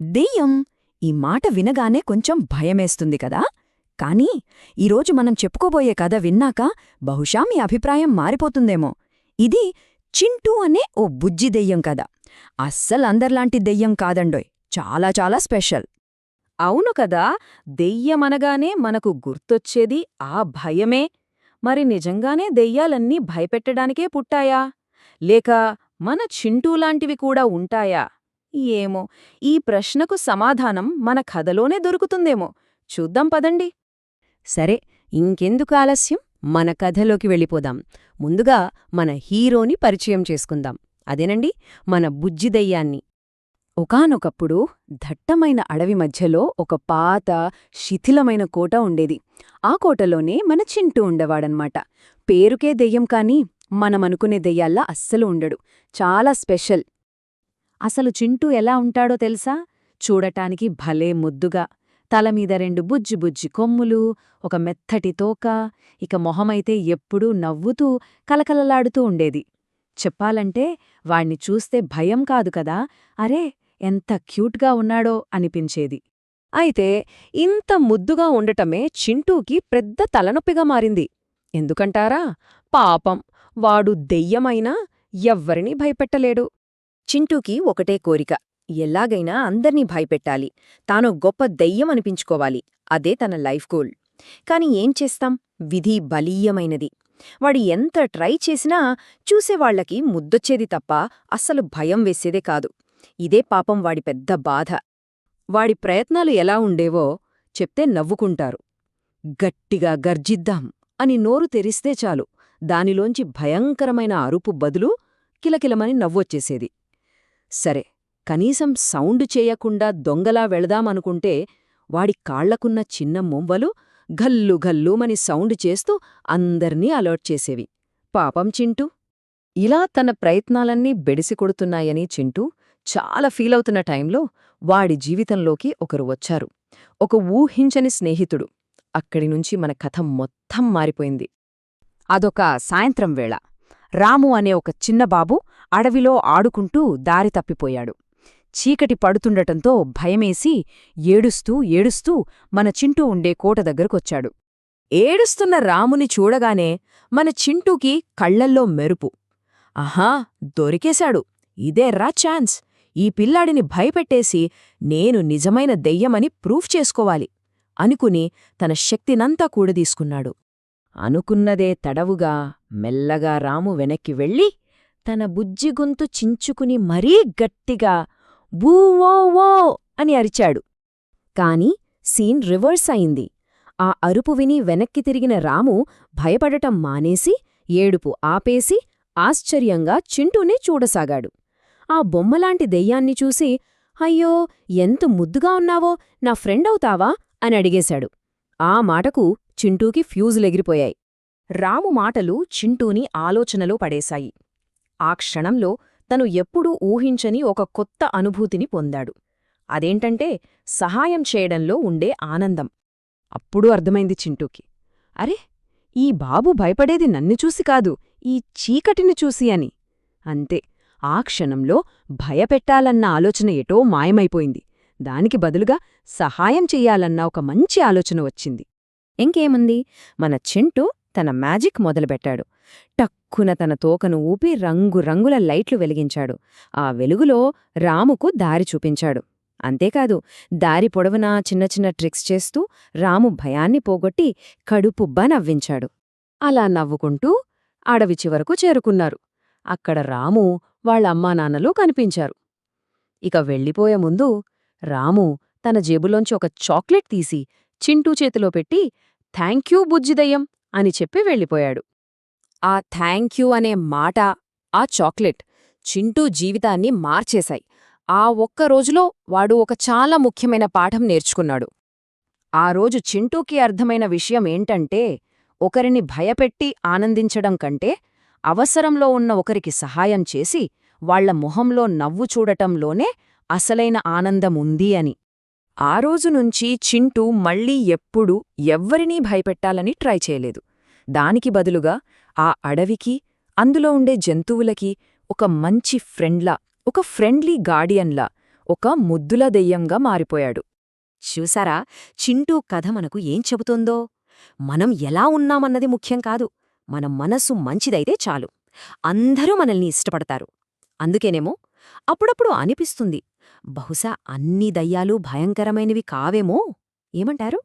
దెయ్యం ఈ మాట వినగానే కొంచెం భయమేస్తుంది కదా. కానీ ఈరోజు మనం చెప్పుకోబోయే కథ విన్నాక బహుశా మీ అభిప్రాయం మారిపోతుందేమో. ఇది చింటూ అనే ఓ బుజ్జి దెయ్యం కథ. అస్సలందర్లాంటి దెయ్యం కాదండోయ్, చాలా చాలా స్పెషల్. అవును కదా, దెయ్యమనగానే మనకు గుర్తొచ్చేది ఆ భయమే. మరి నిజంగానే దెయ్యాలన్నీ భయపెట్టడానికే పుట్టాయా? లేక మన చింటూలాంటివి కూడా ఉంటాయా? ఏమో, ఈ ప్రశ్నకు సమాధానం మన కథలోనే దొరుకుతుందేమో. చూద్దాం పదండి. సరే, ఇంకెందుకు ఆలస్యం, మన కథలోకి వెళ్ళిపోదాం. ముందుగా మన హీరోని పరిచయం చేసుకుందాం. అదేనండి, మన బుజ్జి దెయ్యాన్ని. ఒకానొకప్పుడు దట్టమైన అడవి మధ్యలో ఒక పాత శిథిలమైన కోట ఉండేది. ఆ కోటలోనే మన చింటూ ఉండేవాడన్మాట. పేరుకే దెయ్యం కాని మనమనుకునే దెయ్యాల్లా అస్సలు ఉండడు. చాలా స్పెషల్. అసలు చింటూ ఎలా ఉంటాడో తెలుసా? చూడటానికి భలే ముద్దుగా, తలమీద 2 బుజ్జి బుజ్జి కొమ్ములు, ఒక మెత్తటి తోక, ఇక మొహమైతే ఎప్పుడూ నవ్వుతూ కలకలలాడుతూ ఉండేది. చెప్పాలంటే వాణ్ణి చూస్తే భయం కాదు కదా, అరే ఎంత క్యూట్గా ఉన్నాడో అనిపించేది. అయితే ఇంత ముద్దుగా ఉండటమే చింటూకి పెద్ద తలనొప్పిగా మారింది. ఎందుకంటారా? పాపం, వాడు దెయ్యమైనా ఎవ్వరినీ భయపెట్టలేడు. చింటూకి ఒకటే కోరిక, ఎలాగైనా అందర్నీ భయపెట్టాలి, తాను గొప్ప దెయ్యం అనిపించుకోవాలి. అదే తన లైఫ్ గోల్. కాని ఏం చేస్తాం, విధి బలీయమైనది. వాడు ఎంత ట్రై చేసినా చూసేవాళ్లకి ముద్దొచ్చేది తప్ప అస్సలు భయం వేసేదే కాదు. ఇదే పాపం వాడి పెద్ద బాధ. వాడి ప్రయత్నాలు ఎలా ఉండేవో చెప్తే నవ్వుకుంటారు. గట్టిగా గర్జిద్దాం అని నోరు తెరిస్తే చాలు, దానిలోంచి భయంకరమైన అరుపు బదులు కిలకిలమని నవ్వొచ్చేసేది. సరే, కనీసం సౌండు చేయకుండా దొంగలా వెళదామనుకుంటే వాడి కాళ్లకున్న చిన్న మొవ్వలు ఘల్లు ఘల్లూమని సౌండు చేస్తూ అందర్నీ అలర్ట్ చేసేవి. పాపం చింటూ. ఇలా తన ప్రయత్నాలన్నీ బెడిసికొడుతున్నాయని చింటూ చాలా ఫీలవుతున్న టైంలో వాడి జీవితంలోకి ఒకరు వచ్చారు. ఒక ఊహించని స్నేహితుడు. అక్కడినుంచి మన కథ మొత్తం మారిపోయింది. అదొక సాయంత్రం వేళ రాము అనే ఒక చిన్నబాబు అడవిలో ఆడుకుంటూ దారి తప్పిపోయాడు. చీకటి పడుతుండటంతో భయమేసి ఏడుస్తూ ఏడుస్తూ మన చింటూ ఉండే కోట దగ్గరకొచ్చాడు. ఏడుస్తున్న రాముని చూడగానే మన చింటూకి కళ్లల్లో మెరుపు. ఆహా, దొరికేశాడు, ఇదేర్రా ఛాన్స్. ఈ పిల్లాడిని భయపెట్టేసి నేను నిజమైన దెయ్యమని ప్రూఫ్ చేసుకోవాలి అనుకుని తన శక్తినంతా కూడదీసుకున్నాడు. అనుకున్నదే తడవుగా మెల్లగా రాము వెనక్కి వెళ్ళి తన బుజ్జి గొంతు చించుకుని మరీ గట్టిగా బూవోవో అని అరిచాడు. కాని సీన్ రివర్స్ అయింది. ఆ అరుపు విని వెనక్కి తిరిగిన రాము భయపడటం మానేసి ఏడుపు ఆపేసి ఆశ్చర్యంగా చింటూనే చూడసాగాడు. ఆ బొమ్మలాంటి దెయ్యాన్ని చూసి, అయ్యో ఎంత ముద్దుగా ఉన్నావో, నా ఫ్రెండవుతావా అని అడిగేశాడు. ఆ మాటకు చింటూకి ఫ్యూజులెగిరిపోయాయి. రాము మాటలు చింటూని ఆలోచనలో పడేశాయి. ఆ క్షణంలో తను ఎప్పుడూ ఊహించని ఒక కొత్త అనుభూతిని పొందాడు. అదేంటంటే సహాయం చేయడంలో ఉండే ఆనందం. అప్పుడు అర్థమైంది చింటూకి, అరే, ఈ బాబు భయపడేది నన్ను చూసి కాదు, ఈ చీకటిని చూసి అని. అంతే, ఆ క్షణంలో భయపెట్టాలన్న ఆలోచన ఎటో మాయమైపోయింది. దానికి బదులుగా సహాయం చెయ్యాలన్న ఒక మంచి ఆలోచన వచ్చింది. ఇంకేముంది, మన చింటూ తన మ్యాజిక్ మొదలుపెట్టాడు. టక్కున తన తోకను ఊపి రంగురంగుల లైట్లు వెలిగించాడు. ఆ వెలుగులో రాముకు దారి చూపించాడు. అంతేకాదు, దారి పొడవునా చిన్న చిన్న ట్రిక్స్ చేస్తూ రాము భయాన్ని పోగొట్టి కడుపుబ్బ నవ్వించాడు. అలా నవ్వుకుంటూ అడవి చివరకు చేరుకున్నారు. అక్కడ రాము వాళ్ళ అమ్మానాన్నలు కనిపించారు. ఇక వెళ్ళిపోయే ముందు రాము తన జేబులోంచి ఒక చాక్లెట్ తీసి చింటూ చేతిలో పెట్టి థ్యాంక్యూ బుజ్జిదయ్యం అని చెప్పి వెళ్ళిపోయాడు. ఆ థ్యాంక్యూ అనే మాట, ఆ చాక్లెట్ చింటూ జీవితాన్ని మార్చేశాయి. ఆ ఒక్క రోజులో వాడు ఒక చాలా ముఖ్యమైన పాఠం నేర్చుకున్నాడు. ఆ రోజు చింటూకి అర్థమైన విషయం ఏంటంటే, ఒకరిని భయపెట్టి ఆనందించడం కంటే అవసరంలో ఉన్న ఒకరికి సహాయం చేసి వాళ్ల మొహంలో నవ్వు చూడటంలోనే అసలైన ఆనందముంది అని. ఆ రోజునుంచి చింటూ మళ్లీ ఎప్పుడూ ఎవ్వరినీ భయపెట్టాలని ట్రై చేయలేదు. దానికి బదులుగా ఆ అడవికి, అందులో ఉండే జంతువులకి ఒక మంచి ఫ్రెండ్లా, ఒక ఫ్రెండ్లీ గార్డియన్లా, ఒక ముద్దుల దెయ్యంగా మారిపోయాడు. చూసారా, చింటూ కథ మనకు ఏం చెబుతోందో? మనం ఎలా ఉన్నామన్నది ముఖ్యం కాదు, మన మనసు మంచిదైతే చాలు. అందరూ మనల్ని ఇష్టపడతారు. అందుకేనేమో అప్పుడప్పుడు అనిపిస్తుంది, బహుశా అన్ని దయ్యాలు భయంకరమైనవి కావేమో. ఏమంటారు?